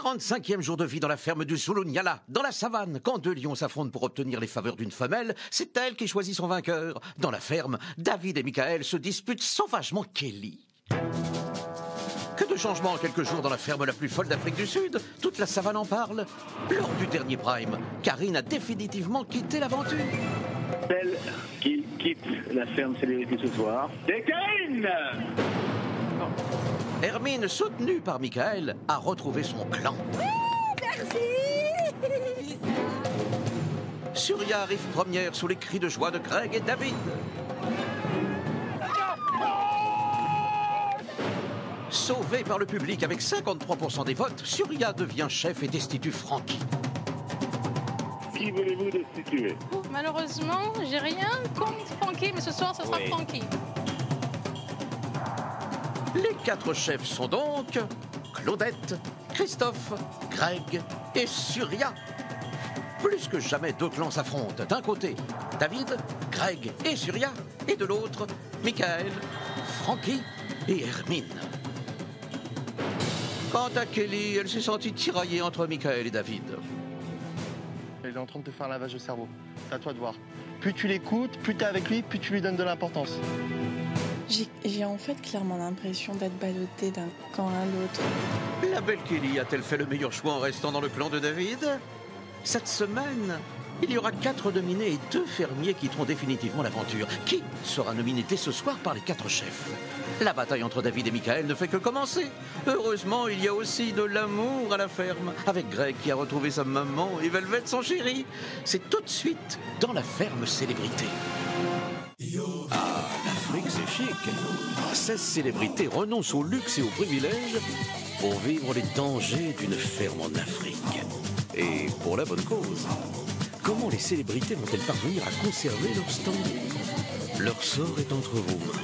45e jour de vie dans la ferme du Zulu-Nyala, dans la savane. Quand deux lions s'affrontent pour obtenir les faveurs d'une femelle, c'est elle qui choisit son vainqueur. Dans la ferme, David et Michael se disputent sauvagement Kelly. Que de changements en quelques jours dans la ferme la plus folle d'Afrique du Sud. Toute la savane en parle. Lors du dernier prime, Karine a définitivement quitté l'aventure. Celle qui quitte la ferme célébrité ce soir, c'est Karine. Hermine, soutenue par Michael, a retrouvé son clan. Merci. Surya arrive première sous les cris de joie de Greg et David. Sauvée par le public avec 53% des votes, Surya devient chef et destitue Frankie. Qui voulez-vous destituer? Malheureusement, j'ai rien contre Frankie, mais ce soir, ce sera Frankie. Les 4 chefs sont donc Claudette, Christophe, Greg et Surya. Plus que jamais, 2 clans s'affrontent. D'un côté, David, Greg et Surya, et de l'autre, Michael, Frankie et Hermine. Quant à Kelly, elle s'est sentie tiraillée entre Michael et David. Il est en train de te faire un lavage de cerveau. C'est à toi de voir. Plus tu l'écoutes, plus tu es avec lui, plus tu lui donnes de l'importance. J'ai en fait clairement l'impression d'être ballottée d'un camp à l'autre. La belle Kelly a-t-elle fait le meilleur choix en restant dans le clan de David? Cette semaine, il y aura 4 nominés et 2 fermiers quitteront définitivement l'aventure. Qui sera nominé dès ce soir par les 4 chefs? La bataille entre David et Michael ne fait que commencer. Heureusement, il y a aussi de l'amour à la ferme, avec Greg qui a retrouvé sa maman et Velvet son chéri. C'est tout de suite dans la ferme célébrité. Ah, l'Afrique c'est chic. 16 célébrités renoncent au luxe et aux privilèges pour vivre les dangers d'une ferme en Afrique. Et pour la bonne cause. Comment les célébrités vont-elles parvenir à conserver leur standing? Leur sort est entre vos mains.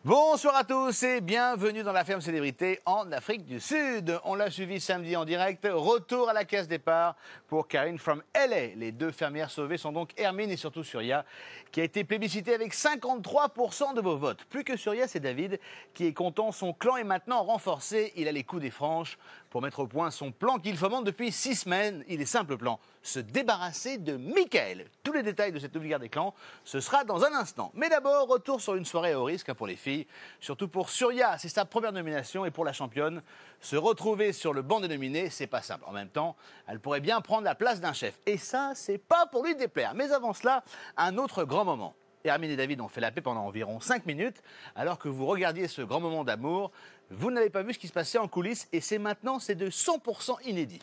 Bonsoir à tous et bienvenue dans la ferme célébrité en Afrique du Sud. On l'a suivi samedi en direct. Retour à la case départ pour Karine from LA. Les 2 fermières sauvées sont donc Hermine et surtout Surya, qui a été plébiscité avec 53% de vos votes. Plus que Surya, c'est David qui est content. Son clan est maintenant renforcé. Il a les coups des franches pour mettre au point son plan qu'il fomente depuis 6 semaines. Il est simple plan, se débarrasser de Michael. Tous les détails de cette nouvelle guerre des clans, ce sera dans un instant. Mais d'abord, retour sur une soirée à haut risque pour les filles. Surtout pour Surya, c'est sa première nomination. Et pour la championne, se retrouver sur le banc des nominés, c'est pas simple. En même temps, elle pourrait bien prendre la place d'un chef. Et ça, c'est pas pour lui déplaire. Mais avant cela, un autre grand moment. Hermine et David ont fait la paix pendant environ 5 minutes. Alors que vous regardiez ce grand moment d'amour, vous n'avez pas vu ce qui se passait en coulisses. Et c'est maintenant, c'est de 100% inédit.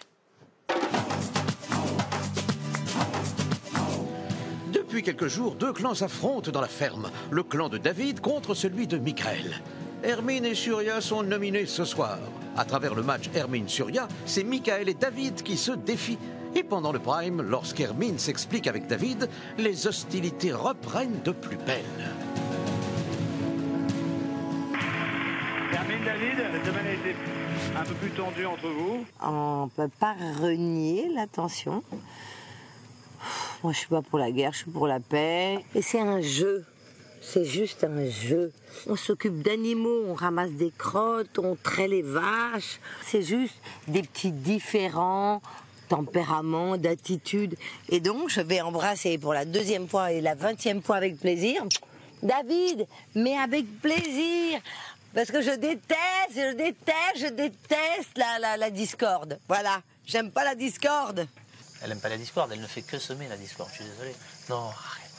Depuis quelques jours, 2 clans s'affrontent dans la ferme. Le clan de David contre celui de Michael. Hermine et Surya sont nominés ce soir. À travers le match Hermine-Surya, c'est Michael et David qui se défient. Et pendant le prime, lorsqu'Hermine s'explique avec David, les hostilités reprennent de plus belle. Hermine, David, cette semaine a été un peu plus tendue entre vous. On peut pas renier la tension. Moi, je suis pas pour la guerre, je suis pour la paix. Et c'est un jeu. C'est juste un jeu. On s'occupe d'animaux, on ramasse des crottes, on traite les vaches. C'est juste des petits différents tempéraments, d'attitudes. Et donc, je vais embrasser pour la 2e fois et la 20e fois avec plaisir David, mais avec plaisir. Parce que je déteste la discorde. Voilà, j'aime pas la discorde. Elle aime pas la discorde, elle ne fait que semer la discorde, je suis désolé. Non,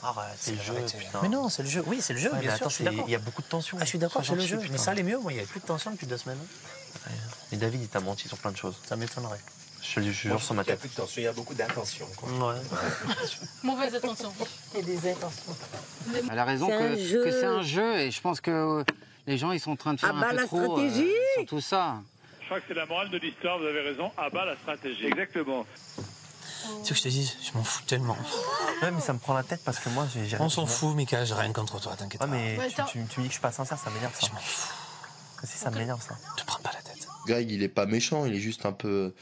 arrête, c'est le jeu, putain. Mais non, c'est le jeu, oui, c'est le jeu, Ouais, bien sûr, attends, je suis d'accord. il y a beaucoup de tension. Ah, je suis d'accord, c'est le jeu, putain. mais ça allait mieux, moi, il n'y avait plus de tension depuis 2 semaines. Mais David, il t'a menti sur plein de choses. Ça m'étonnerait. Je le jure sur ma tête. Il y a plus de tension, il y a beaucoup d'intention. Ouais. Mauvaise attention. Il y a des intentions. Elle a raison que c'est un jeu et je pense que les gens ils sont en train de faire un peu la trop stratégie sur tout ça. Je crois que c'est la morale de l'histoire, vous avez raison, à bas la stratégie. Exactement. Tu sais que je te dise, je m'en fous tellement. Ouais, mais ça me prend la tête parce que moi, j'ai On s'en fout, Mika, j'ai rien contre toi, t'inquiète pas. mais tu me dis que je suis pas sincère, ça m'énerve ça. Je m'en fous. Si, ça m'énerve ça. Te prends pas la tête. Greg, il est pas méchant, il est juste un peu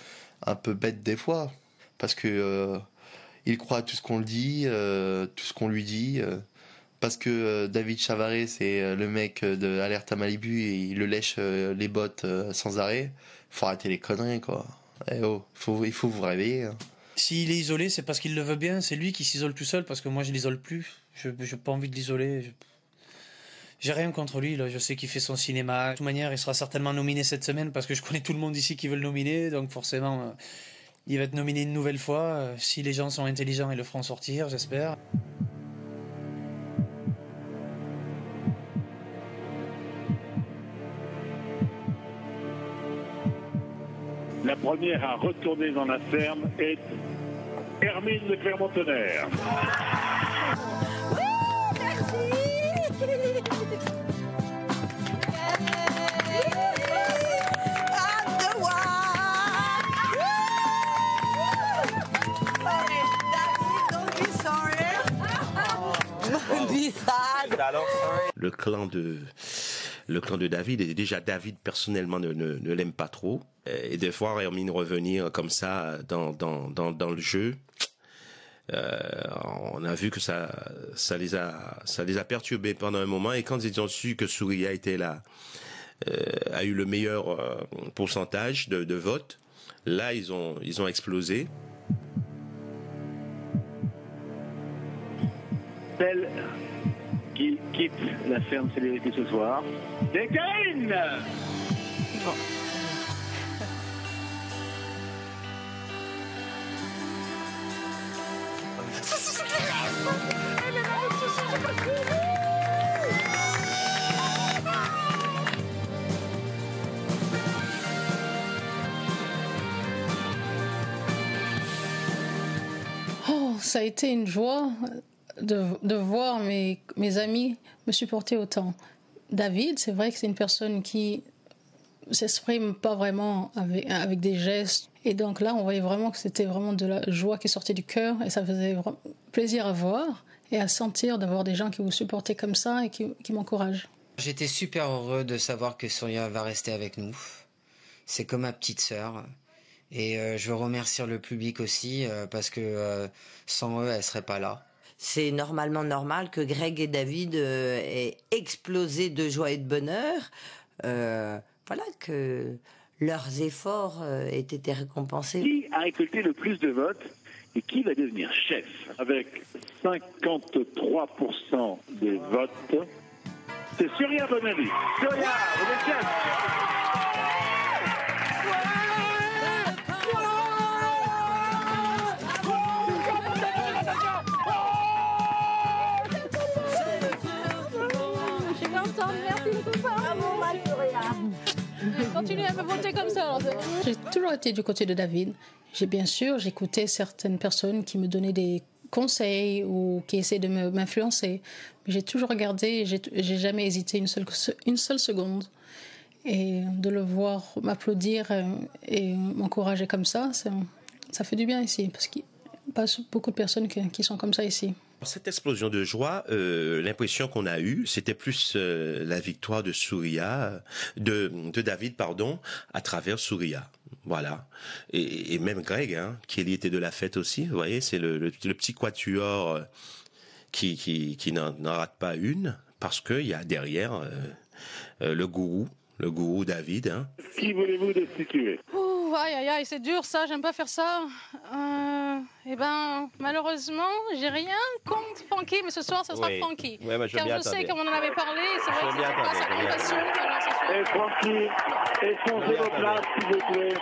bête des fois. Parce que il croit à tout ce qu'on le dit, tout ce qu'on lui dit. Parce que David Chavaré, c'est le mec de Alerte à Malibu et il le lèche les bottes sans arrêt. Faut arrêter les conneries, quoi. Eh oh, il faut vous réveiller. Hein. S'il est isolé, c'est parce qu'il le veut bien. C'est lui qui s'isole tout seul parce que moi, je l'isole plus. Je n'ai pas envie de l'isoler. J'ai rien contre lui, là. Je sais qu'il fait son cinéma. De toute manière, il sera certainement nominé cette semaine parce que je connais tout le monde ici qui veut le nominer. Donc forcément, il va être nominé une nouvelle fois. Si les gens sont intelligents, ils le feront sortir, j'espère. La première à retourner dans la ferme est Hermine de Clermont-Tonnerre. Le clan de David, et déjà David personnellement ne l'aime pas trop. Et des fois, Hermine revenir comme ça dans le jeu, on a vu que ça les a perturbés pendant un moment. Et quand ils ont su que Souria était là, a eu le meilleur pourcentage de vote, là ils ont explosé. Celle qui quitte la ferme célébrité ce soir, c'est Karine. Oh, ça a été une joie de voir mes amis me supporter autant. David, c'est vrai que c'est une personne qui s'exprime pas vraiment avec des gestes. Et donc là, on voyait vraiment que c'était vraiment de la joie qui sortait du cœur et ça faisait vraiment plaisir à voir et à sentir d'avoir des gens qui vous supportaient comme ça et qui m'encouragent. J'étais super heureux de savoir que Souria va rester avec nous. C'est comme ma petite sœur. Et je veux remercier le public aussi parce que sans eux, elle serait pas là. C'est normalement normal que Greg et David aient explosé de joie et de bonheur. Voilà, que leurs efforts aient été récompensés. Qui a récolté le plus de votes et qui va devenir chef? Avec 53% des votes, c'est Souria Bonali. Souria, vous êtes chef. Continuez à me voter comme ça. J'ai toujours été du côté de David. Bien sûr, j'écoutais certaines personnes qui me donnaient des conseils ou qui essayaient de m'influencer. Mais j'ai toujours regardé, j'ai jamais hésité une seule seconde. Et de le voir m'applaudir et m'encourager comme ça fait du bien ici. Parce qu'il n'y a pas beaucoup de personnes qui sont comme ça ici. Cette explosion de joie, l'impression qu'on a eue, c'était plus la victoire de Souria, de David, pardon, à travers Souria. Voilà. Et même Greg, hein, qui était de la fête aussi. Vous voyez, c'est le petit quatuor qui n'en rate pas une, parce qu'il y a derrière le gourou David. Hein. Qui voulez-vous destituer? Aïe, aïe, aïe, c'est dur ça, j'aime pas faire ça. Malheureusement, j'ai rien contre Francky, mais ce soir, ça sera Francky. Ouais, bah, car je sais, comme on en avait parlé, c'est vrai que c'était pas sa confession. Et Francky, échangez vos places, s'il vous plaît.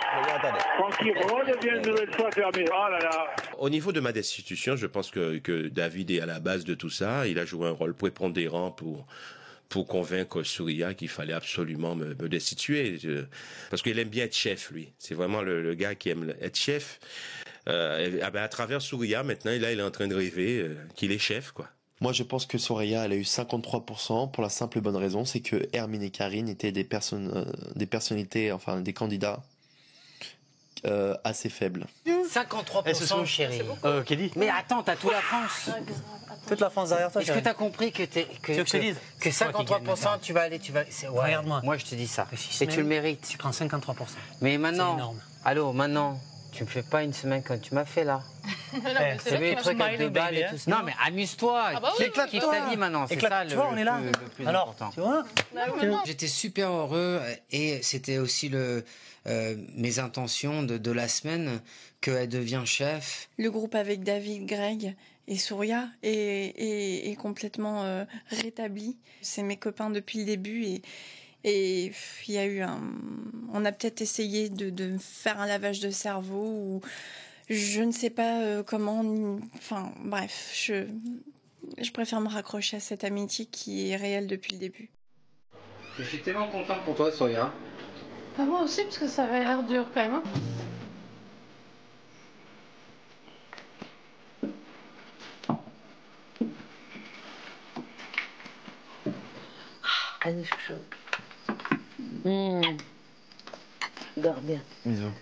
Francky redevient une nouvelle fois fermé. Oh là là. Au niveau de ma destitution, je pense que David est à la base de tout ça. Il a joué un rôle prépondérant pour convaincre Souria qu'il fallait absolument me destituer. Parce qu'il aime bien être chef, lui. C'est vraiment le gars qui aime être chef. À travers Souria, maintenant, il est en train de rêver qu'il est chef, quoi. Moi, je pense que Soraya, elle a eu 53% pour la simple et bonne raison, c'est que Hermine et Karine étaient des personnalités, enfin des candidats assez faibles. 53%, chérie. Kelly. Mais attends, t'as toute la France. Toute la France derrière toi. Est-ce que t'as compris que 53% tu vas aller, ouais, Regarde-moi. Moi, je te dis ça. Et tu le mérites. Tu prends 53%. Mais maintenant, c'est énorme. Allô, maintenant, tu me fais pas une semaine comme tu m'as fait là. C'est des trucs avec des balles et tout ça. Non, mais amuse-toi. Ah bah oui, Kiffe ta vie maintenant. C'est ça tu vois, on est là. le plus Alors, important. tu vois. J'étais super heureux et c'était aussi mes intentions de la semaine qu'elle devient chef. Le groupe avec David, Greg et Souria est complètement rétabli. C'est mes copains depuis le début et il y a eu on a peut-être essayé de faire un lavage de cerveau ou je ne sais pas comment. Enfin bref, je préfère me raccrocher à cette amitié qui est réelle depuis le début. Je suis tellement contente pour toi, Souria. Bah, moi aussi, parce que ça avait l'air dur quand même. Allez, chouchou. Dors bien. Bisous.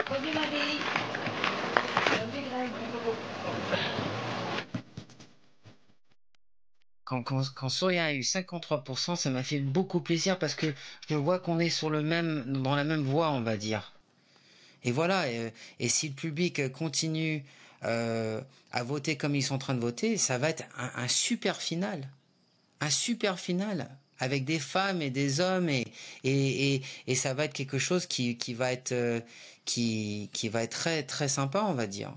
Salut Marie. Salut Greg. Quand Souria a eu 53%, ça m'a fait beaucoup plaisir parce que je vois qu'on est dans la même voie, on va dire. Et voilà, et si le public continue à voter comme ils sont en train de voter, ça va être un super final. Un super final avec des femmes et des hommes et ça va être quelque chose qui va être très très sympa, on va dire.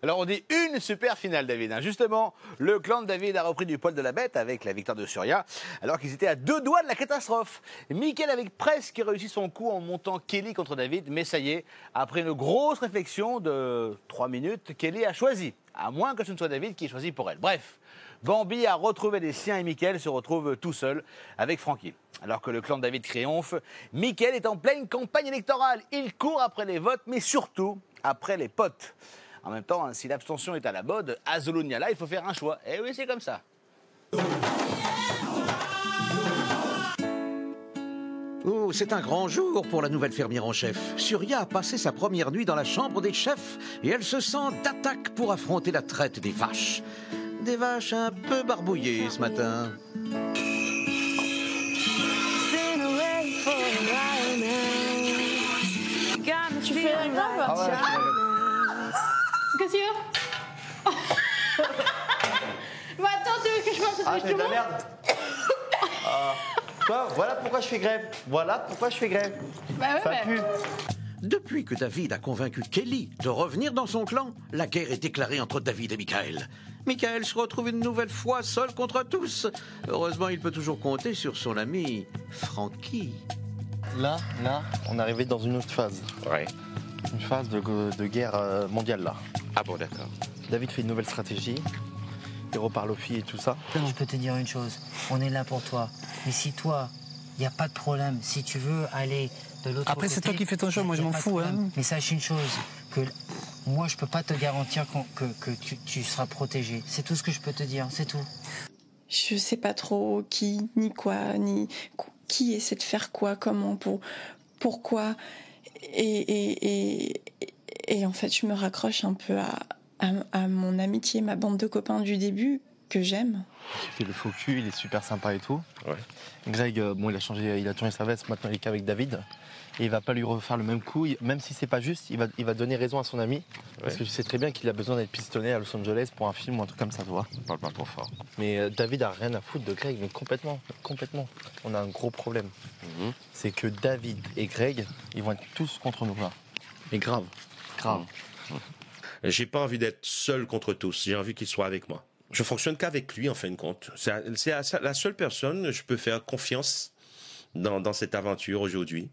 Alors on dit une super finale, David. Justement, le clan de David a repris du poil de la bête avec la victoire de Souria, alors qu'ils étaient à 2 doigts de la catastrophe. Mickaël avait presque réussi son coup en montant Kelly contre David, mais ça y est, après une grosse réflexion de 3 minutes, Kelly a choisi, à moins que ce ne soit David qui ait choisi pour elle. Bref, Bambi a retrouvé les siens et Mickaël se retrouve tout seul avec Francky. Alors que le clan de David triomphe, Mickaël est en pleine campagne électorale. Il court après les votes, mais surtout après les potes. En même temps, si l'abstention est à la mode, à Zoloniala, il faut faire un choix. Eh oui, c'est comme ça. Oh, c'est un grand jour pour la nouvelle fermière en chef. Souria a passé sa première nuit dans la chambre des chefs et elle se sent d'attaque pour affronter la traite des vaches. Des vaches un peu barbouillées ce matin. Tu fais la grave? Ah ouais, Qu'est-ce qu'il y a? Bah attends, tu veux que je fasse Ah, c'est de la merde. Toi, voilà pourquoi je fais grève. Voilà pourquoi je fais grève. Bah ouais, Ça mais... pue. Depuis que David a convaincu Kelly de revenir dans son clan, la guerre est déclarée entre David et Mickaël. Mickaël se retrouve une nouvelle fois seul contre tous. Heureusement, il peut toujours compter sur son ami Francky. Là, on est arrivé dans une autre phase. Ouais. Une phase de guerre mondiale, là. Ah bon, d'accord. David fait une nouvelle stratégie. Il reparle aux filles et tout ça. Je peux te dire une chose, on est là pour toi. Mais si toi, il n'y a pas de problème, si tu veux aller de l'autre côté... Après, c'est toi qui fais ton choix, moi je m'en fous. Hein. Mais sache une chose, que moi je peux pas te garantir que tu seras protégé. C'est tout ce que je peux te dire, c'est tout. Je sais pas trop qui, ni quoi, ni qui essaie de faire quoi, comment, pourquoi. Et en fait, je me raccroche un peu à mon amitié, ma bande de copains du début, que j'aime. Il fait le faux cul, il est super sympa et tout. Ouais. Greg, bon, il a tourné sa veste, maintenant il est qu'avec David. Et il va pas lui refaire le même coup, même si c'est pas juste, il va donner raison à son ami. Parce que je sais très bien qu'il a besoin d'être pistonné à Los Angeles pour un film ou un truc comme ça, tu vois. On parle pas trop fort. Mais David a rien à foutre de Greg, mais complètement. On a un gros problème. C'est que David et Greg, ils vont être tous contre nous là. Mais grave. J'ai pas envie d'être seul contre tous, j'ai envie qu'il soit avec moi. Je fonctionne qu'avec lui en fin de compte. C'est la seule personne, je peux faire confiance dans cette aventure aujourd'hui.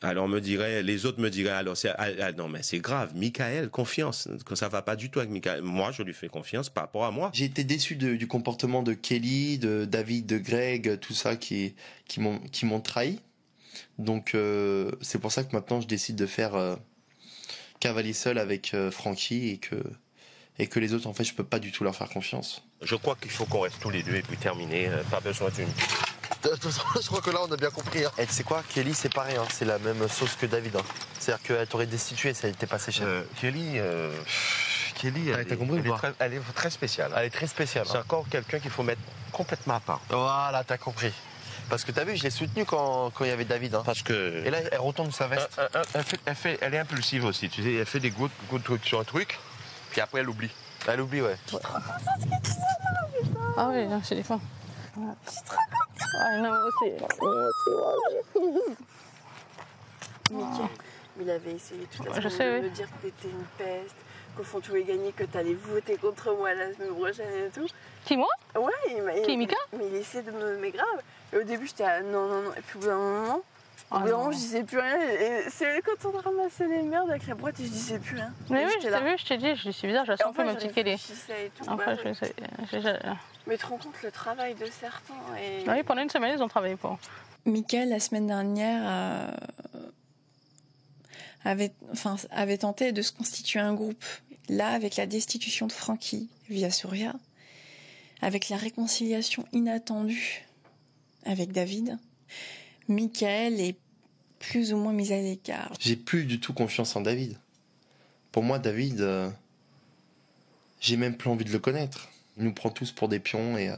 Alors les autres me diraient, alors non mais c'est grave, Michael, confiance, que ça va pas du tout avec Michael. Moi, je lui fais confiance par rapport à moi. J'ai été déçu du comportement de Kelly, de David, de Greg, tout ça qui m'ont trahi. Donc c'est pour ça que maintenant je décide de faire cavalier seul avec Francky et que les autres, en fait, je peux pas du tout leur faire confiance. Je crois qu'il faut qu'on reste tous les deux et puis terminer, pas besoin d'une... Je crois que là, on a bien compris. Hein. Et tu sais quoi, Kelly, c'est pareil, hein. C'est la même sauce que David. Hein. C'est-à-dire qu'elle t'aurait destitué, ça a été passé chez Kelly, elle est très spéciale. Elle est très spéciale. C'est encore quelqu'un qu'il faut mettre complètement à part. Voilà, t'as compris. Parce que t'as vu, je l'ai soutenue quand il y avait David. Hein. Parce que... Et là, elle retourne sa veste. Elle est impulsive aussi, tu sais. Elle fait des gouttes trucs sur un truc, puis après elle oublie. Elle oublie, ouais. Ah oui, c'est des fois. Ah non, Mickey, il avait essayé toute la Je semaine sais, de me dire que t'étais une peste, qu'au fond tu voulais gagner, que t'allais voter contre moi la semaine prochaine et tout. Qui, moi? Ouais, Qui, Mika? Mais il essayait de me... Mais grave. Et au début, j'étais à non. Et puis au bout d'un moment, je disais plus rien. Et c'est quand on ramassait les merdes avec la boîte et je disais plus rien. Mais oui, je t'ai dit, je suis bizarre, je la sens plus ma petite Kelly. Après, mais tu te rends compte le travail de certains et... Oui, pendant une semaine, ils ont travaillé pour. Mickaël, la semaine dernière, avait tenté de se constituer un groupe. Là, avec la destitution de Francky via Souria, avec la réconciliation inattendue avec David, Mickaël est plus ou moins mis à l'écart. J'ai plus du tout confiance en David. Pour moi, David, j'ai même plus envie de le connaître. Il nous prend tous pour des pions et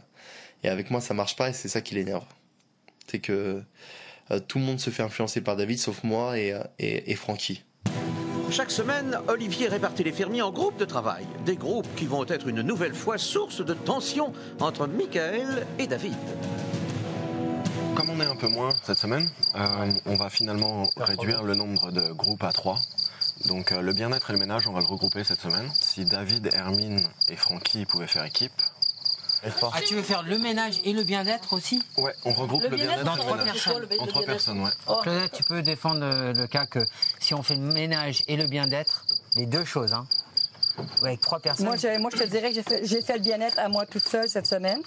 avec moi, ça marche pas et c'est ça qui l'énerve. C'est que tout le monde se fait influencer par David, sauf moi et Francky. Chaque semaine, Olivier répartit les fermiers en groupes de travail. Des groupes qui vont être une nouvelle fois source de tension entre Michael et David. Comme on est un peu moins cette semaine, on va finalement réduire le nombre de groupes à 3. Donc le bien-être et le ménage, on va le regrouper cette semaine. Si David, Hermine et Francky pouvaient faire équipe. Ah, tu veux faire le ménage et le bien-être aussi? Ouais, on regroupe le bien-être dans et le 3 ménage. personnes. En 3 personnes, ouais. Claudette, tu peux défendre le cas que si on fait le ménage et le bien-être, les deux choses, hein. Ouais, avec 3 personnes. Moi, je te dirais que j'ai fait le bien-être à moi toute seule cette semaine.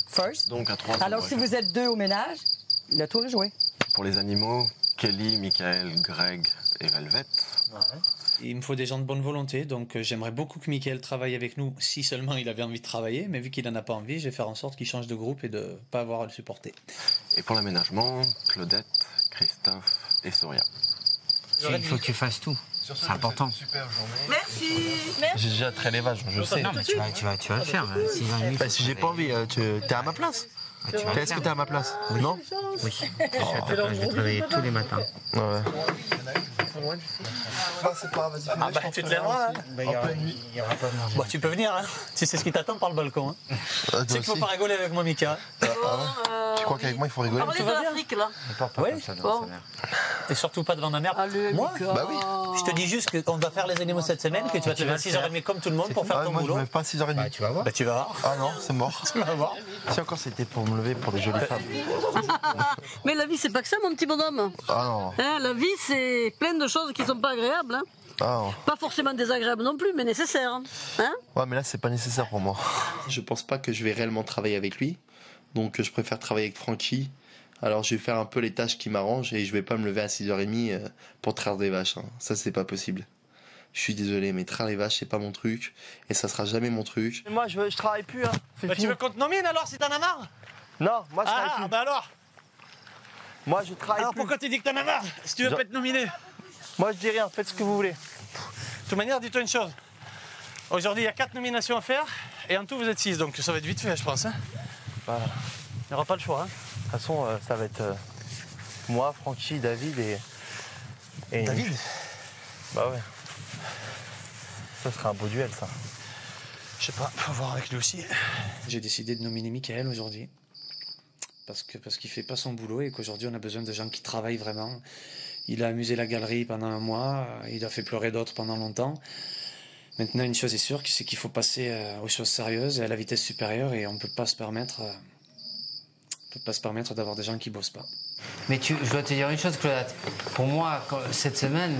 First. Donc à 3. Alors, si vous êtes 2 au ménage, le tour est joué. Pour les animaux, Kelly, Michael, Greg et Velvet. Il me faut des gens de bonne volonté, donc j'aimerais beaucoup que Michael travaille avec nous si seulement il avait envie de travailler, mais vu qu'il n'en a pas envie, je vais faire en sorte qu'il change de groupe et de ne pas avoir à le supporter. Et pour l'aménagement, Claudette, Christophe et Souria. Il faut que tu fasses tout, c'est important. Super journée. Merci. J'ai déjà très les vaches, je sais. Non, mais tu vas le faire. Si j'ai pas envie, t'es à ma place. Est-ce que t'es à ma place? Non? Oui. Je vais travailler tous les matins. Ouais. Ah bah tu te lèveras, hein. Tu peux venir, hein. Tu sais ce qui t'attend par le balcon, hein. Tu sais qu'il faut pas rigoler avec moi, Mika. Tu crois qu'avec moi il faut rigoler? Parlez d'Afrique là. Oui. Et surtout pas devant ma mère. Moi, bah oui. Je te dis juste qu'on va faire les animaux cette semaine, que tu vas te lever à 6h30 comme tout le monde pour faire ton moi, boulot. je me lève pas à 6h30. Bah, tu vas voir. Bah tu vas voir. Ah non, c'est mort. Tu vas voir. Si encore c'était pour me lever pour des jolies femmes. Mais la vie, c'est pas que ça, mon petit bonhomme. Ah non. Hein, la vie, c'est plein de choses qui sont pas agréables. Hein. Ah non. Pas forcément désagréables non plus, mais nécessaires. Hein. Ouais, mais là c'est pas nécessaire pour moi. Je pense pas que je vais réellement travailler avec lui. Donc je préfère travailler avec Francky. Alors je vais faire un peu les tâches qui m'arrangent et je vais pas me lever à 6h30 pour traire des vaches. Hein. Ça c'est pas possible. Je suis désolé, mais traire les vaches c'est pas mon truc et ça sera jamais mon truc. Moi je travaille plus. Hein. Bah tu veux qu'on te nomine alors si t'en as marre? Non, moi je travaille plus. Ah bah alors. Moi je travaille alors plus. Pourquoi tu dis que t'en as marre si tu veux pas être nominé? Moi je dis rien, faites ce que vous voulez. De toute manière, dis-toi une chose. Aujourd'hui, il y a 4 nominations à faire et en tout, vous êtes 6, donc ça va être vite fait, je pense. Hein. Voilà. Il n'y aura pas le choix. Hein. De toute façon, ça va être moi, Francky, David et... David? Bah ouais. Ça serait un beau duel, ça. Je sais pas, faut voir avec lui aussi. J'ai décidé de nominer Michael aujourd'hui. Parce qu'il fait pas son boulot et qu'aujourd'hui, on a besoin de gens qui travaillent vraiment. Il a amusé la galerie pendant un mois, il a fait pleurer d'autres pendant longtemps. Maintenant, une chose est sûre, c'est qu'il faut passer aux choses sérieuses et à la vitesse supérieure et on ne peut pas se permettre On peut pas se permettre d'avoir des gens qui bossent pas. Mais je dois te dire une chose, Claudette. Pour moi, cette semaine,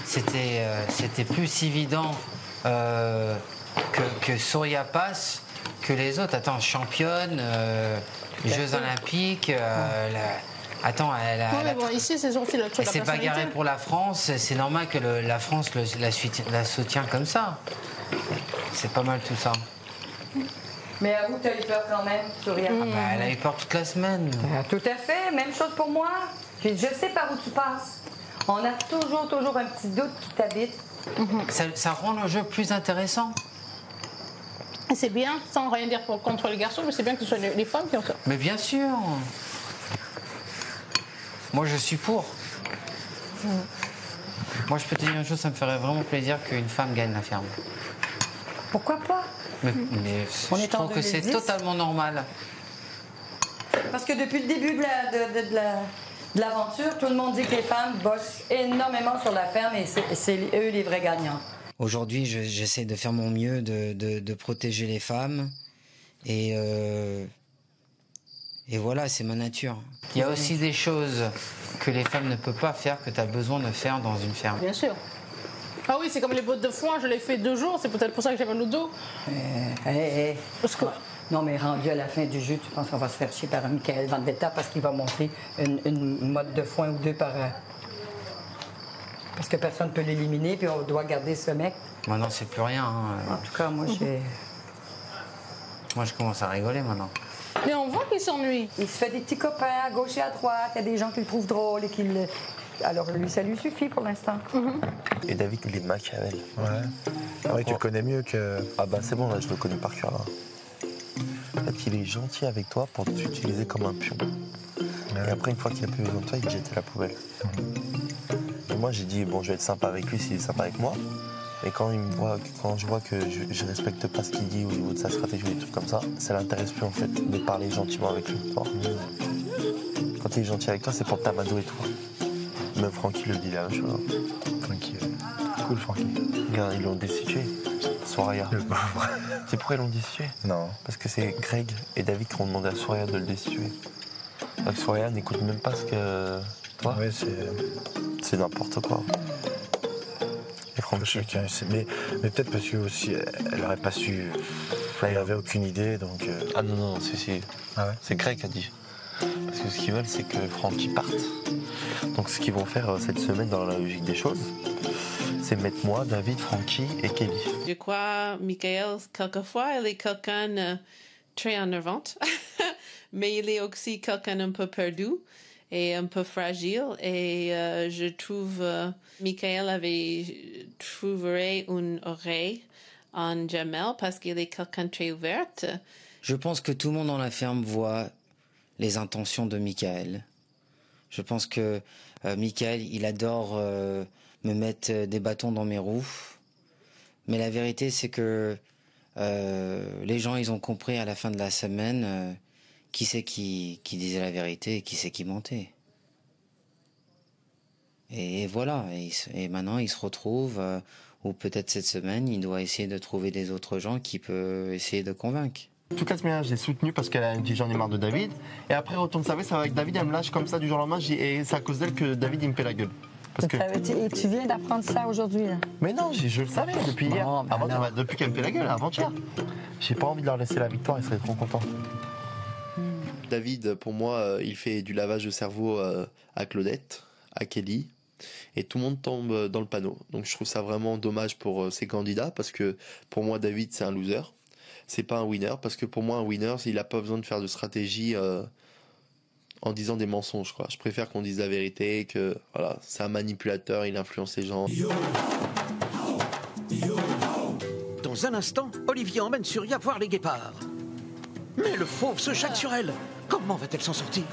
c'était plus évident que Souria passe que les autres. Attends, championne, Jeux Olympiques. Attends, mais bon, ici, c'est surtout la elle s'est bagarrée pour la France. C'est normal que la France la soutient comme ça. C'est pas mal tout ça. Mais avoue que tu as eu peur quand même, Souria. Elle a eu peur toute la semaine. Tout à fait, même chose pour moi. Je sais par où tu passes. On a toujours un petit doute qui t'habite. Ça rend le jeu plus intéressant. C'est bien, sans rien dire contre les garçons, mais c'est bien que ce soit les femmes qui ont ça. Mais bien sûr. Moi, je suis pour. Moi, je peux te dire une chose, ça me ferait vraiment plaisir qu'une femme gagne la ferme. Pourquoi pas? Mais je trouve que c'est totalement normal. Parce que depuis le début de l'aventure, tout le monde dit que les femmes bossent énormément sur la ferme et c'est eux les vrais gagnants. Aujourd'hui, j'essaie de faire mon mieux de protéger les femmes et voilà, c'est ma nature. Il y a aussi des choses que les femmes ne peuvent pas faire que tu as besoin de faire dans une ferme. Bien sûr. Ah oui, c'est comme les bottes de foin, je l'ai fait 2 jours, c'est peut-être pour ça que j'ai mal au dos. Parce que... Non, mais rendu à la fin du jeu, tu penses qu'on va se faire chier par un Michael Vendetta parce qu'il va monter une motte de foin ou 2 par... Parce que personne ne peut l'éliminer, puis on doit garder ce mec. Maintenant, c'est plus rien. En tout cas, moi, je commence à rigoler maintenant. Mais on voit qu'il s'ennuie. Il se fait des petits copains à gauche et à droite. Il y a des gens qui le trouvent drôle et qui le... Alors, lui, ça lui suffit pour l'instant. Et David, il est Machiavel. Ouais. Ah oui, tu le connais mieux que... Ah bah c'est bon, là, je le connais par cœur, là. En fait, il est gentil avec toi pour t'utiliser comme un pion. Et après, une fois qu'il a plus besoin de toi, il te jette à la poubelle. Et moi, j'ai dit, bon, je vais être sympa avec lui s'il est sympa avec moi. Et quand je vois que je respecte pas ce qu'il dit au niveau de sa stratégie ou des trucs comme ça l'intéresse plus, en fait, de parler gentiment avec lui. Quand il est gentil avec toi, c'est pour t'amadouer, toi. Même Francky le dit la même chose. Francky, cool Francky. Regarde, ils l'ont destitué. Souria. C'est pourquoi ils l'ont destitué? Non. Parce que c'est Greg et David qui ont demandé à Souria de le destituer. Donc Souria n'écoute même pas ce que... Toi. Oui, c'est n'importe quoi. Et Francky. Mais peut-être parce que aussi, elle aurait pas su... Elle avait aucune idée, donc... Ah non, si. Ah ouais? C'est Greg qui a dit. Parce que ce qu'ils veulent, c'est que Francky parte. Donc ce qu'ils vont faire cette semaine dans la logique des choses, c'est mettre moi, David, Francky et Kelly. Je crois, Michael, quelquefois, il est quelqu'un très énervant, mais il est aussi quelqu'un un peu perdu et un peu fragile. Et je trouve Michael avait trouvé une oreille en Jamel parce qu'il est quelqu'un très ouvert. Je pense que tout le monde dans la ferme voit les intentions de Michael. Je pense que Michael, il adore me mettre des bâtons dans mes roues. Mais la vérité, c'est que les gens, ils ont compris à la fin de la semaine qui c'est qui disait la vérité et qui c'est qui mentait. Et voilà. Et maintenant, il se retrouve, ou peut-être cette semaine, il doit essayer de trouver des autres gens qui peuvent essayer de convaincre. Toute la semaine, je l'ai soutenue parce qu'elle a dit j'en ai marre de David. Et après, retourne sa veste, ça va avec David, elle me lâche comme ça du jour au lendemain. Et c'est à cause d'elle que David, il me fait la gueule. Parce que... Et tu viens d'apprendre ça aujourd'hui, là? Mais non, je le savais depuis hier. Depuis qu'elle me fait la gueule, avant-hier. J'ai pas envie de leur laisser la victoire, ils seraient trop contents. David, pour moi, il fait du lavage de cerveau à Claudette, à Kelly. Et tout le monde tombe dans le panneau. Donc je trouve ça vraiment dommage pour ces candidats. Parce que pour moi, David, c'est un loser. C'est pas un winner, parce que pour moi, un winner, il n'a pas besoin de faire de stratégie en disant des mensonges, quoi. Je préfère qu'on dise la vérité, que voilà, c'est un manipulateur, il influence les gens. Dans un instant, Olivier emmène Souria voir les guépards. Mais le fauve se jette sur elle. Comment va-t-elle s'en sortir?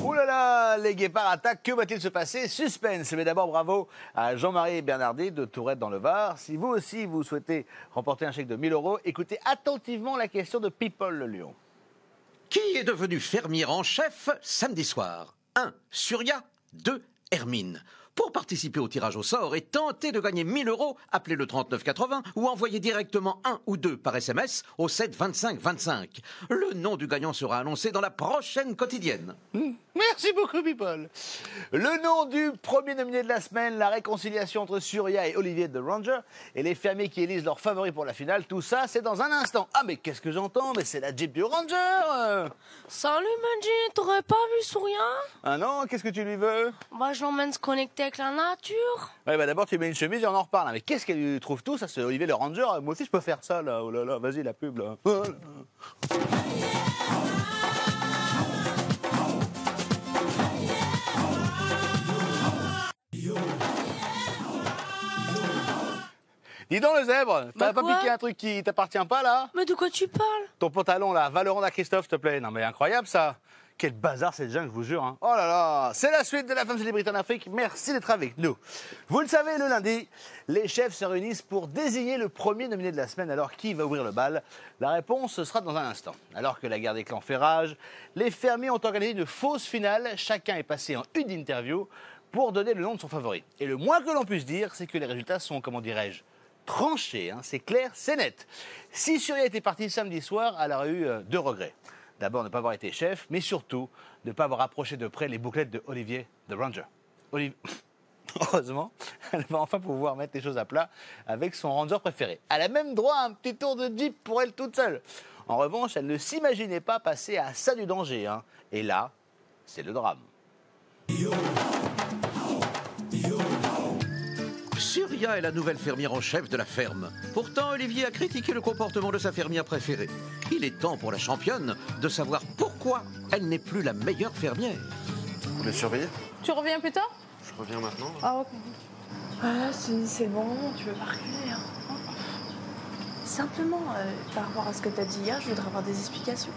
Ouh là là, les guépards attaquent. Que va-t-il se passer? Suspense. Mais d'abord, bravo à Jean-Marie Bernardet de Tourette dans le Var. Si vous aussi, vous souhaitez remporter un chèque de 1 000 €, écoutez attentivement la question de People le Lion. Qui est devenu fermier en chef samedi soir? 1. Souria. 2. Hermine. Pour participer au tirage au sort et tenter de gagner 1000 €, appelez le 3980 ou envoyez directement 1 ou 2 par SMS au 7 25 25. Le nom du gagnant sera annoncé dans la prochaine quotidienne. Merci beaucoup, People. Le nom du premier nominé de la semaine, la réconciliation entre Surya et Olivier de Ranger, et les fermiers qui élisent leurs favoris pour la finale, tout ça, c'est dans un instant. Ah, mais qu'est-ce que j'entends? Mais c'est la Jeep du Ranger. Salut, Manji, t'aurais pas vu Surya? Ah non, qu'est-ce que tu lui veux? Bah, je l'emmène se connecter avec la nature. Ouais, bah d'abord, tu mets une chemise et on en reparle. Mais qu'est-ce qu'elle lui trouve tout, ça, c'est Olivier le Ranger? Moi aussi, je peux faire ça, là. Oh là là, vas-y, la pub, là. Oh là là. Dis donc le zèbre, t'as pas piqué un truc qui t'appartient pas là? Mais de quoi tu parles? Ton pantalon là, va le rendre à Christophe s'il te plaît. Non mais incroyable ça. Quel bazar cette jungle, je vous jure. Hein. Oh là là, c'est la suite de la femme célébrité en Afrique. Merci d'être avec nous. Vous le savez, le lundi, les chefs se réunissent pour désigner le premier nominé de la semaine. Alors qui va ouvrir le bal? La réponse sera dans un instant. Alors que la guerre des clans fait rage, les fermiers ont organisé une fausse finale. Chacun est passé en une interview pour donner le nom de son favori. Et le moins que l'on puisse dire, c'est que les résultats sont, comment dirais-je, tranché, hein, c'est clair, c'est net. Si Surya était partie samedi soir, elle aurait eu 2 regrets. D'abord, ne pas avoir été chef, mais surtout, de ne pas avoir approché de près les bouclettes de Olivier de Ranger. Heureusement, elle va enfin pouvoir mettre les choses à plat avec son Ranger préféré. Elle a même droit à un petit tour de Jeep pour elle toute seule. En revanche, elle ne s'imaginait pas passer à ça du danger. Hein. Et là, c'est le drame. Surya est la nouvelle fermière en chef de la ferme. Pourtant, Olivier a critiqué le comportement de sa fermière préférée. Il est temps pour la championne de savoir pourquoi elle n'est plus la meilleure fermière. Vous voulez surveiller? Tu reviens plus tard? Je reviens maintenant. Ah, ok. Ah, c'est le bon moment, tu veux pas reculer. Hein. Simplement, par rapport à ce que tu as dit hier, je voudrais avoir des explications.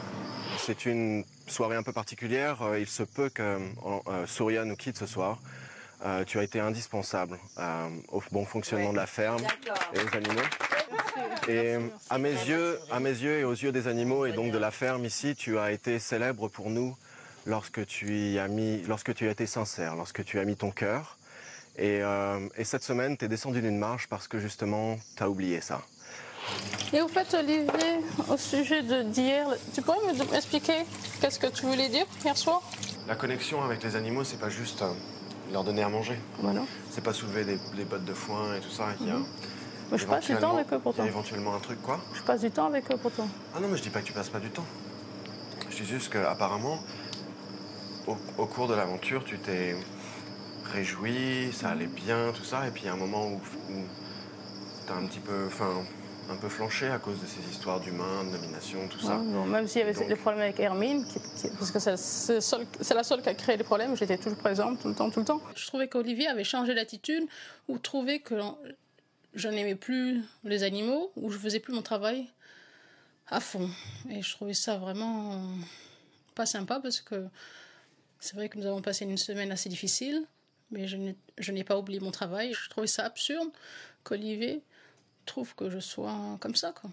C'est une soirée un peu particulière. Il se peut que Surya nous quitte ce soir. Tu as été indispensable au bon fonctionnement de la ferme et aux animaux. Et à mes yeux et aux yeux des animaux et donc de la ferme ici, tu as été célèbre pour nous lorsque tu as été sincère, lorsque tu as mis ton cœur. Et cette semaine, tu es descendu d'une marche parce que justement, tu as oublié ça. Et au fait, Olivier, au sujet d'hier, tu pourrais m'expliquer qu'est-ce que tu voulais dire hier soir? La connexion avec les animaux, c'est pas juste leur donner à manger. Voilà. C'est pas soulever des bottes de foin et tout ça. Mais je passe du temps avec eux pourtant. Il y a éventuellement un truc, quoi? Je passe du temps avec eux pourtant. Ah non, mais je dis pas que tu passes pas du temps. Je dis juste qu'apparemment, au cours de l'aventure, tu t'es réjoui, ça allait bien, tout ça, et puis il y a un moment où t'as un petit peu, un peu flanché à cause de ces histoires d'humains, de nomination, tout ça. Bon, même s'il y avait les problèmes avec Hermine, parce que c'est la seule qui a créé les problèmes, j'étais toujours présente tout le temps. Je trouvais qu'Olivier avait changé d'attitude, ou trouvait que je n'aimais plus les animaux, ou je faisais plus mon travail à fond. Et je trouvais ça vraiment pas sympa, parce que c'est vrai que nous avons passé une semaine assez difficile, mais je n'ai pas oublié mon travail. Je trouvais ça absurde qu'Olivier trouve que je sois comme ça, quoi.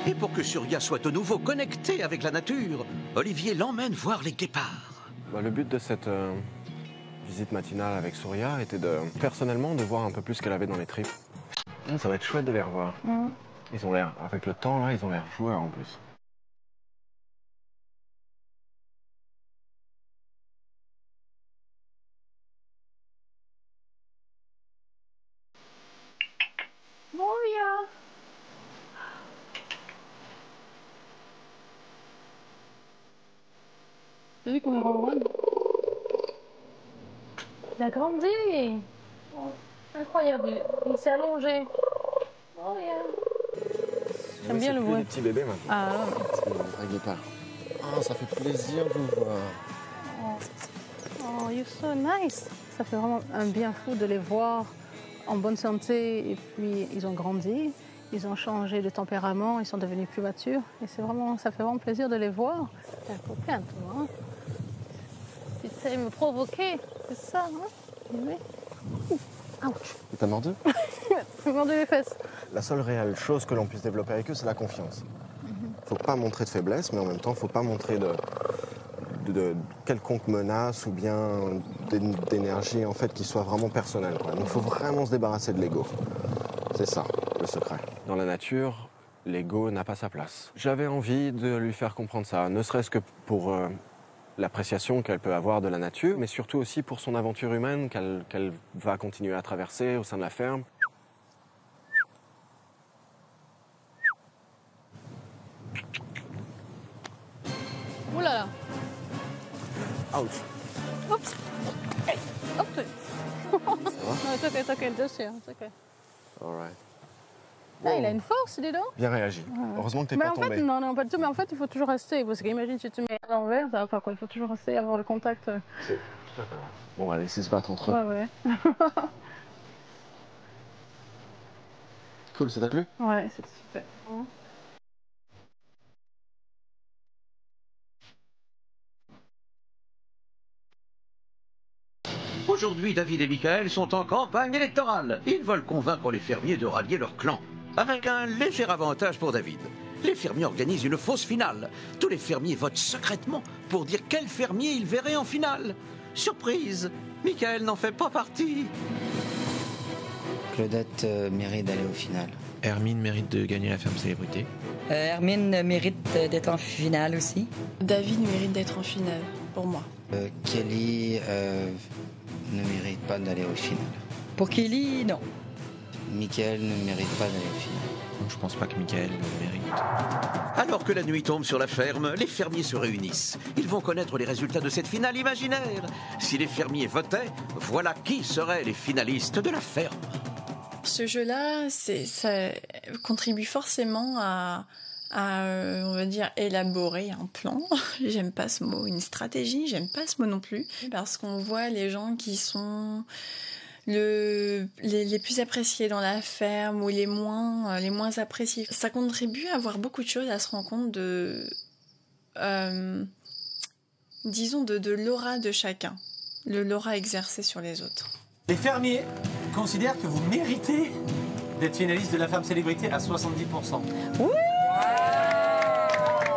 Et pour que Surya soit de nouveau connectée avec la nature, Olivier l'emmène voir les guépards. Le but de cette visite matinale avec Surya était personnellement de voir un peu plus ce qu'elle avait dans les tripes. Ça va être chouette de les revoir. Ils ont l'air, avec le temps là, ils ont l'air joueurs en plus. Moria. T'as vu comment il ronronne? Il a grandi. Incroyable. Il s'est allongé. Moria. J'aime bien le bruit. Des petits bébés maintenant. Ah ouais. Oh, ça fait plaisir de vous voir. Oh, you're so nice. Ça fait vraiment un bien fou de les voir en bonne santé, et puis ils ont grandi, ils ont changé de tempérament, ils sont devenus plus matures, et ça fait vraiment plaisir de les voir. T'es un copain, toi, hein? Tu sais me provoquer, c'est ça, hein? Oui. Ouch! Il t'a mordu? Il m'a mordu les fesses. La seule réelle chose que l'on puisse développer avec eux, c'est la confiance. Faut pas montrer de faiblesse, mais en même temps, faut pas montrer de quelconque menace ou bien d'énergie en fait qui soit vraiment personnelle, quoi. Donc il faut vraiment se débarrasser de l'ego. C'est ça, le secret. Dans la nature, l'ego n'a pas sa place. J'avais envie de lui faire comprendre ça, ne serait-ce que pour l'appréciation qu'elle peut avoir de la nature, mais surtout aussi pour son aventure humaine qu'elle va continuer à traverser au sein de la ferme. Ouh là là. Ouch. Oups. Hey. Oups. No, it's okay, just here, it's okay. All right. Ah, il a une force, dis donc. Bien réagi. Ouais. Heureusement que t'es Mais pas en fait, tombé. non, pas du tout. Mais en fait, il faut toujours rester. Parce qu'imagine, tu te mets à l'envers, ça va pas quoi. Il faut toujours rester, avoir le contact. Bon, on va laisser se battre entre eux. Ouais. Cool, ça t'a plu? Ouais, c'est super. Aujourd'hui, David et Michael sont en campagne électorale. Ils veulent convaincre les fermiers de rallier leur clan. Avec un léger avantage pour David. Les fermiers organisent une fausse finale. Tous les fermiers votent secrètement pour dire quel fermier ils verraient en finale. Surprise, Michael n'en fait pas partie. Claudette mérite d'aller au final. Hermine mérite de gagner la ferme célébrité. Hermine mérite d'être en finale aussi. David mérite d'être en finale, pour moi. Kelly ne mérite pas d'aller au final. Pour Kelly, non. Michael ne mérite pas d'aller au final. Je pense pas que Michael le mérite. Alors que la nuit tombe sur la ferme, les fermiers se réunissent. Ils vont connaître les résultats de cette finale imaginaire. Si les fermiers votaient, voilà qui seraient les finalistes de la ferme. Ce jeu-là, ça contribue forcément à, on va dire, élaborer un plan. J'aime pas ce mot. Une stratégie, j'aime pas ce mot non plus. Parce qu'on voit les gens qui sont les plus appréciés dans la ferme ou les moins appréciés. Ça contribue à avoir beaucoup de choses, à se rendre compte de, disons, de l'aura de chacun. L'aura exercée sur les autres. Les fermiers considèrent que vous méritez d'être finaliste de la ferme célébrité à 70%. Oui.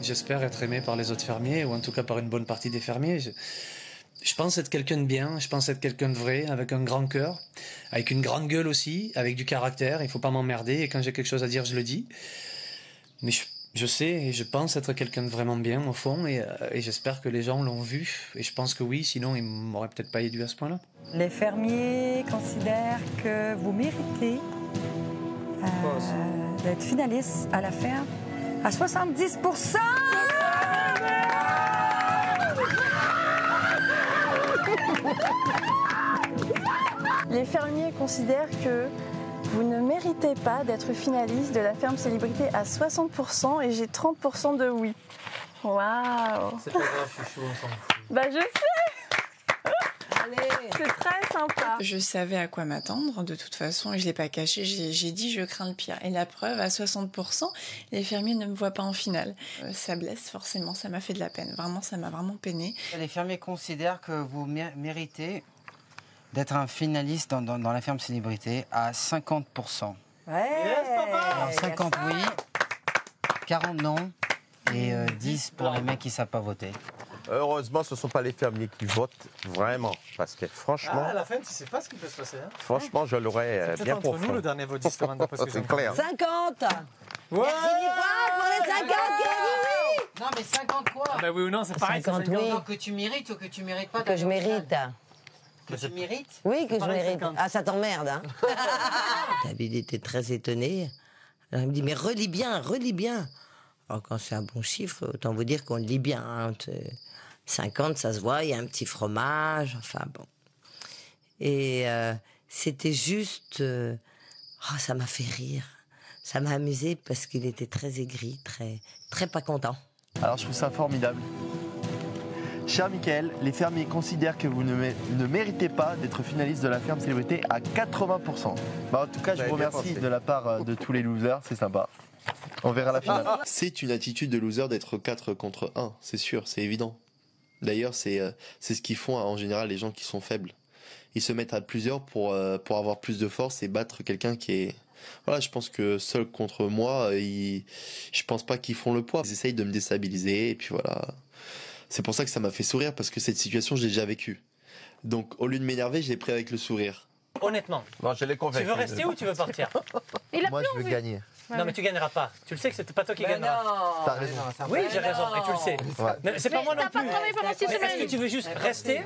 J'espère être aimé par les autres fermiers, ou en tout cas par une bonne partie des fermiers. Je pense être quelqu'un de bien, je pense être quelqu'un de vrai, avec un grand cœur, avec une grande gueule aussi, avec du caractère. Il faut pas m'emmerder, et quand j'ai quelque chose à dire, je le dis. Mais je sais et je pense être quelqu'un de vraiment bien au fond, et j'espère que les gens l'ont vu. Et je pense que oui, sinon ils m'auraient peut-être pas élu à ce point-là. Les fermiers considèrent que vous méritez d'être finaliste à la ferme à 70%. Les fermiers considèrent que vous ne méritez pas d'être finaliste de la ferme célébrité à 60% et j'ai 30% de oui. Waouh! C'est pas grave, je suis chaud, on s'en fout. Bah je sais! C'est très sympa. Je savais à quoi m'attendre de toute façon et je l'ai pas caché. J'ai dit je crains le pire. Et la preuve, à 60%, les fermiers ne me voient pas en finale. Ça blesse forcément, ça m'a fait de la peine. Vraiment, ça m'a vraiment peiné. Les fermiers considèrent que vous méritez d'être un finaliste dans la ferme célébrité à 50%. Ouais. Alors 50 oui, 40 non et 10 pour les mecs qui ne savent pas voter. Heureusement, ce ne sont pas les fermiers qui votent vraiment. Parce que franchement, Ah, à la fin, tu sais pas ce qui peut se passer. Hein. franchement, je l'aurais C'est bien peut-être entre profond. nous le dernier vote justement, d'après ce que j'ai C'est clair. 50. Ouais. Merci Nicolas pour les 50 Kelly. Non mais 50 quoi? Ah bah oui ou non, c'est pareil. 50 oui. Non, que tu mérites ou que tu mérites pas. Que je mérite. Que tu mérites? Oui, que je pareil, mérite. 50. Ah, ça t'emmerde, hein. David était très étonné. Alors, il me dit, mais relis bien, relis bien. Alors, quand c'est un bon chiffre, autant vous dire qu'on le lit bien. Hein. 50, ça se voit, il y a un petit fromage, enfin bon. Et c'était juste... ça m'a fait rire. Ça m'a amusé parce qu'il était très aigri, très pas content. Alors je trouve ça formidable. Cher Michael, les fermiers considèrent que vous ne méritez pas d'être finaliste de la ferme célébrité à 80%. Bah, en tout cas, je vous remercie de la part de tous les losers, c'est sympa. On verra la finale. C'est une attitude de loser d'être 4 contre 1, c'est sûr, c'est évident. D'ailleurs, c'est ce qu'ils font en général les gens qui sont faibles. Ils se mettent à plusieurs pour avoir plus de force et battre quelqu'un qui est... Voilà, je pense que seul contre moi, je pense pas qu'ils font le poids. Ils essayent de me déstabiliser et puis voilà. C'est pour ça que ça m'a fait sourire parce que cette situation, je l'ai déjà vécue. Donc, au lieu de m'énerver, je l'ai pris avec le sourire. Honnêtement. Non, je l'ai convaincu. Tu veux rester ou tu veux partir? Moi, je veux gagner. Non, mais tu gagneras pas. Tu le sais que c'est pas toi qui gagneras. T'as raison. Oui, j'ai raison, et tu le sais. Ouais. Mais c'est pas moi non t'as pas plus. travaillé pendant 6 Mais semaines. est-ce que tu veux juste rester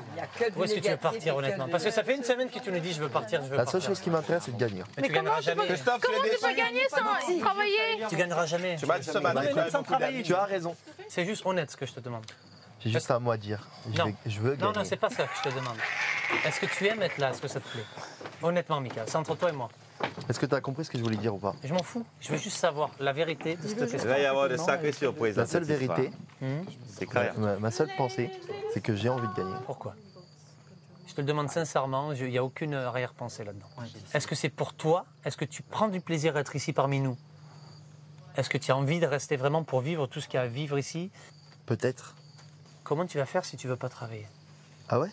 ou est-ce que tu veux partir, honnêtement? Parce que ça fait une semaine que tu nous dis je veux partir, je veux La partir. seule chose qui m'intéresse, c'est de gagner. Mais tu gagneras jamais. Comment tu peux gagner sans travailler? Tu gagneras jamais. Tu vas te battre Non, mais même sans travailler. Tu as raison. C'est juste honnête ce que je te demande. J'ai juste un mot à dire. Je veux gagner. Non, c'est pas ça que je te demande. Est-ce que tu aimes être là? Est-ce que ça te plaît? Honnêtement, Mika, c'est entre toi et moi. Est-ce que tu as compris ce que je voulais dire ou pas? Je m'en fous. Je veux juste savoir la vérité de cette question. Il va y avoir de sacrées surprises. La seule vérité, c'est clair. Ma seule pensée, c'est que j'ai envie de gagner. Pourquoi? Je te le demande sincèrement, il n'y a aucune arrière-pensée là-dedans. Est-ce que c'est pour toi? Est-ce que tu prends du plaisir à être ici parmi nous? Est-ce que tu as envie de rester vraiment pour vivre tout ce qu'il y a à vivre ici? Peut-être. Comment tu vas faire si tu veux pas travailler? Ah ouais?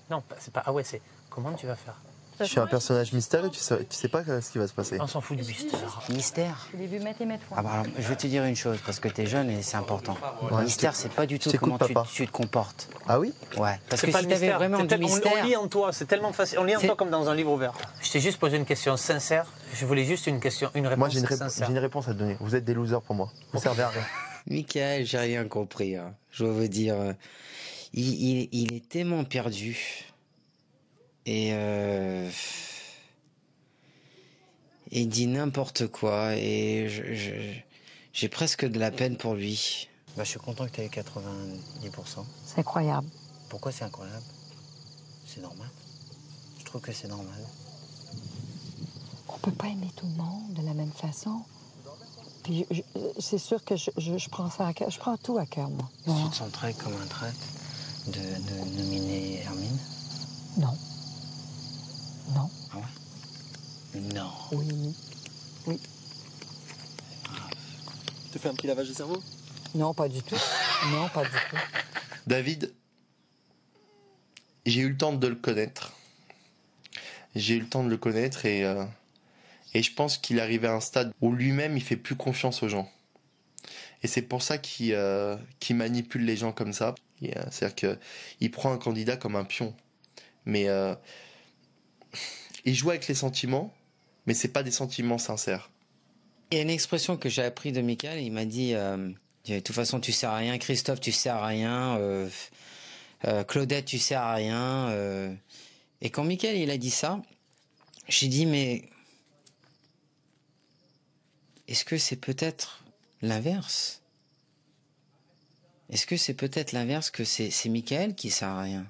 Non, c'est pas ah ouais, c'est comment tu vas faire? Je suis un personnage mystérieux, tu sais pas ce qui va se passer. On s'en fout du mystère. Mystère? Je l'ai vu mettre et mettre fois. Ah bah alors, je vais te dire une chose, parce que t'es jeune et c'est important. Ouais. Mystère, c'est pas du tout J'écoute comment papa. tu te comportes. Ah oui? Ouais. Parce C'est que pas si le t'avais mystère. vraiment du mystère... On lit en toi, c'est tellement facile. On lit en toi comme dans un livre ouvert. Je t'ai juste posé une question sincère. Je voulais juste une réponse Moi, j'ai sincère. une réponse à te donner. Vous êtes des losers pour moi. Vous servez à rien. Michael, j'ai rien compris. Hein. Je dois vous dire, il est tellement perdu. Et il dit n'importe quoi. Et j'ai presque de la peine pour lui. Bah, je suis content que tu aies 90%. C'est incroyable. Pourquoi c'est incroyable? C'est normal. Je trouve que c'est normal. On peut pas aimer tout le monde de la même façon. Puis c'est sûr que je prends ça à cœur. Je prends tout à cœur, moi. Tu te sentirais comme un traître de nominer Hermine? Non. Non. Ah ouais? Non. Oui. Oui. Tu te fais un petit lavage de cerveau? Non, pas du tout. Non, pas du tout. David, j'ai eu le temps de le connaître. J'ai eu le temps de le connaître et je pense qu'il est arrivé à un stade où lui-même il fait plus confiance aux gens. Et c'est pour ça qu'il manipule les gens comme ça. C'est-à-dire qu'il prend un candidat comme un pion. Mais il joue avec les sentiments, mais c'est pas des sentiments sincères. Il y a une expression que j'ai appris de Michael, il m'a dit de toute façon tu sers à rien, Christophe tu sers à rien, Claudette tu sers à rien. Et quand Michael il a dit ça, j'ai dit mais est-ce que c'est peut-être l'inverse? Est-ce que c'est peut-être l'inverse, que c'est Michael qui sert à rien?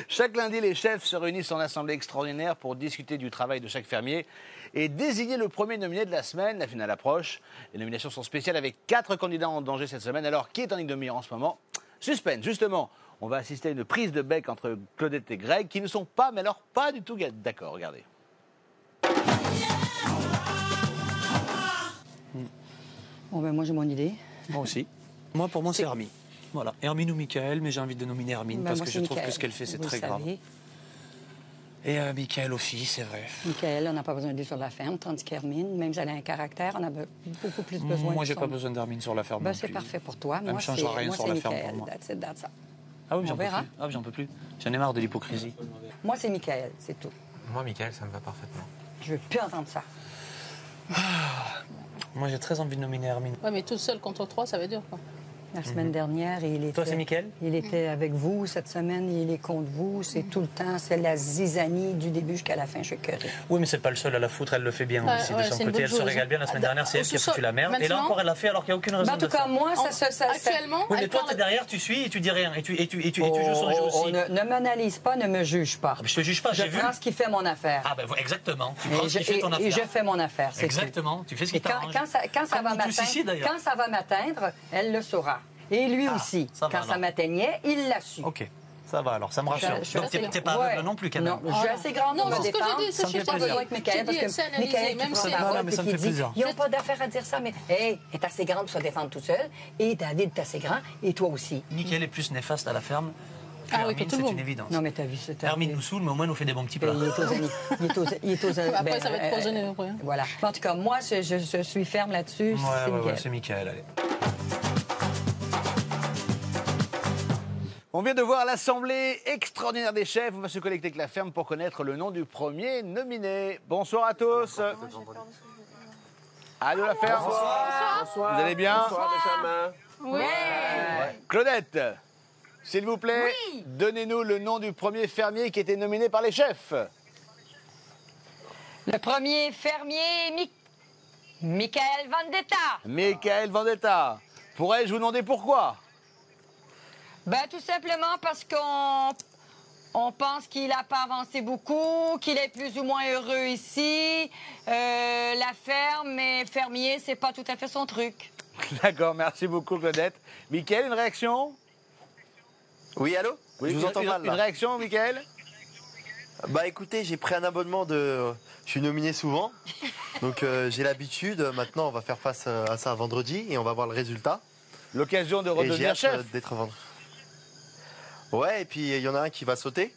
Chaque lundi, les chefs se réunissent en assemblée extraordinaire pour discuter du travail de chaque fermier et désigner le premier nominé de la semaine. La finale approche. Les nominations sont spéciales avec 4 candidats en danger cette semaine. Alors, qui est en ligne de mire en ce moment? Suspense, justement. On va assister à une prise de bec entre Claudette et Greg qui ne sont pas, mais alors pas du tout d'accord. Regardez. Bon, ben moi, j'ai mon idée. Moi aussi. Moi, pour moi, c'est Hermine. Voilà, Hermine ou Michael, mais j'ai envie de nominer Hermine parce que je trouve que ce qu'elle fait, c'est très grave. Et Michael aussi, c'est vrai. Michael, on n'a pas besoin de lui sur la ferme, tandis qu'Hermine, même si elle a un caractère, on a beaucoup plus besoin. Moi, j'ai pas besoin d'Hermine sur la ferme. Ben, c'est parfait pour toi. Elle ne changera rien sur la ferme pour moi. That's all. Ah oui, j'en peux plus. Ah, j'en peux plus. J'en ai marre de l'hypocrisie. Moi, c'est Michael, c'est tout. Moi, Michael, ça me va parfaitement. Je veux plus entendre ça. Moi, j'ai très envie de nominer Hermine. Ouais, mais tout seul contre 3, ça va être dur, quoi. La semaine dernière, il était... Toi, c'est Michael? Il était avec vous. Cette semaine, il est contre vous. C'est tout le temps. C'est la zizanie du début jusqu'à la fin. Je suis curée. Oui, mais c'est pas le seul à la foutre. Elle le fait bien aussi de son côté. Elle se régale bien. La semaine dernière, c'est elle qui a foutu la merde. Et là encore, elle l'a fait alors qu'il n'y a aucune raison de faire. En tout cas, moi, ça... Actuellement... Oui, mais toi, t'es derrière, tu suis et tu dis rien. Et tu joues son jeu aussi. Ne m'analyse pas, ne me juge pas. Je te juge pas, j'ai vu. Je prends ce qui fait mon affaire. Ah ben exactement. Tu prends ce qui fait ton affaire. Et je fais mon affaire, c'est exactement. Tu fais ce qui t'arrange. Quand ça va m'atteindre, elle le saura. Et lui aussi. Quand ça m'atteignait, il l'a su. Ok. Ça va alors, ça me rassure. Donc t'es pas aveugle non plus quand même. Non, je suis assez grande pour me défendre. Non, ce que j'ai dit, c'est avec Michael, parce que Michael, même si ça me fait plaisir. Ils n'ont pas d'affaire à dire ça, mais hey, elle est assez grande pour se défendre tout seul, et David est assez grand, et toi aussi. Michael est plus néfaste à la ferme. Ah oui, c'est une évidence. Non, mais t'as vu, c'est Hermine nous saoule, mais au moins nous fait des bons petits plats. Il est aux Après, ça va être projeté après. Voilà. En tout cas, moi, je suis ferme là-dessus. Ouais, c'est Michael, allez. On vient de voir l'assemblée extraordinaire des chefs. On va se connecter avec la ferme pour connaître le nom du premier nominé. Bonsoir à tous. Allô la ferme. Bonsoir. Vous allez bien? Bonsoir, Benjamin. Oui. Claudette, s'il vous plaît, Oui. donnez-nous le nom du premier fermier qui était nominé par les chefs. Le premier fermier, Michael Vendetta. Michael Vendetta. Pourrais-je vous demander pourquoi? Ben, tout simplement parce qu'on pense qu'il n'a pas avancé beaucoup, qu'il est plus ou moins heureux ici. La ferme, mais fermier, c'est pas tout à fait son truc. D'accord, merci beaucoup Claudette. Michael, une réaction? Oui, allô? Oui, Je vous entends mal, là. Une réaction, Michael? Bah écoutez, j'ai pris un abonnement de... Je suis nominé souvent, donc j'ai l'habitude. Maintenant, on va faire face à ça vendredi et on va voir le résultat. L'occasion de Et j'ai redevenir hâte, chef. d'être vendredi. Ouais, et puis il y en a un qui va sauter.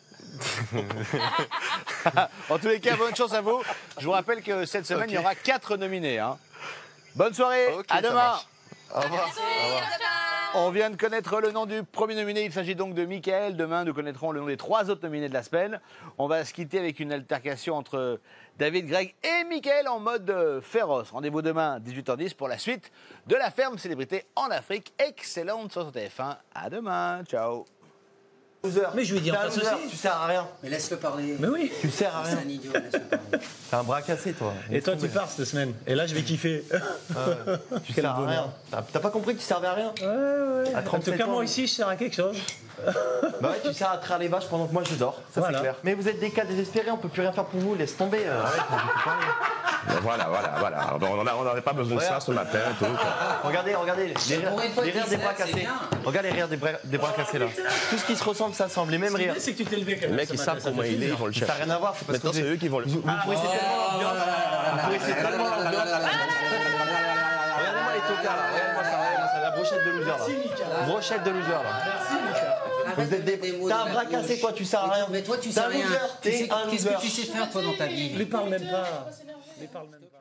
En tous les cas, bonne chance à vous. Je vous rappelle que cette semaine, il y aura 4 nominés. Hein. Bonne soirée, Ok, à ça demain. marche. Au revoir. Au revoir. On vient de connaître le nom du premier nominé. Il s'agit donc de Michael. Demain, nous connaîtrons le nom des 3 autres nominés de la semaine. On va se quitter avec une altercation entre David, Greg et Michael en mode féroce. Rendez-vous demain, 18h10, pour la suite de la ferme célébrité en Afrique. Excellente sur TF1. À demain. Ciao. Mais je lui ai dit en face aussi. Tu sers à rien. Mais laisse-le parler. Mais oui. Tu sers à rien. C'est un idiot, laisse-le parler. T'es un bras cassé, toi. Et toi, tu pars cette semaine. Et là, je vais kiffer. Tu sers à rien. T'as pas compris que tu servais à rien? Ouais. À En tout 37 cas, ans. moi ici, je sers à quelque chose. Bah ouais, tu sers à traire les vaches pendant que moi je dors. Ça, Voilà. c'est clair. Mais vous êtes des cas désespérés, on peut plus rien faire pour vous. Laisse tomber. Arrête, on peut plus parler. Voilà. On n'aurait pas besoin de ça ce matin. Tout. Regardez, les rires des bras c'est cassés. bien. Regarde les rires des bras cassés là. Tout ce qui se ressemble s'assemble, les mêmes rires. C'est que tu t'es levé quand même. Les mecs, ils savent comment il est, ils vont le Ça chercher. n'a rien à voir, c'est parce que Maintenant, c'est eux qui vont le. Vous pourrissez tellement l'ambiance. Vous pourrissez tellement l'ambiance. Regardez-moi les tocards là. Regardez-moi ça, la brochette de loser là. Brochette de loser là. Vous êtes des. T'as un bras cassé, toi, tu sers à rien. Mais toi, tu T'es sais un rien. loser. T'es un Qu'est-ce loser. que tu sais faire, toi, dans ta vie? Lui parle même pas. Lui parle même pas.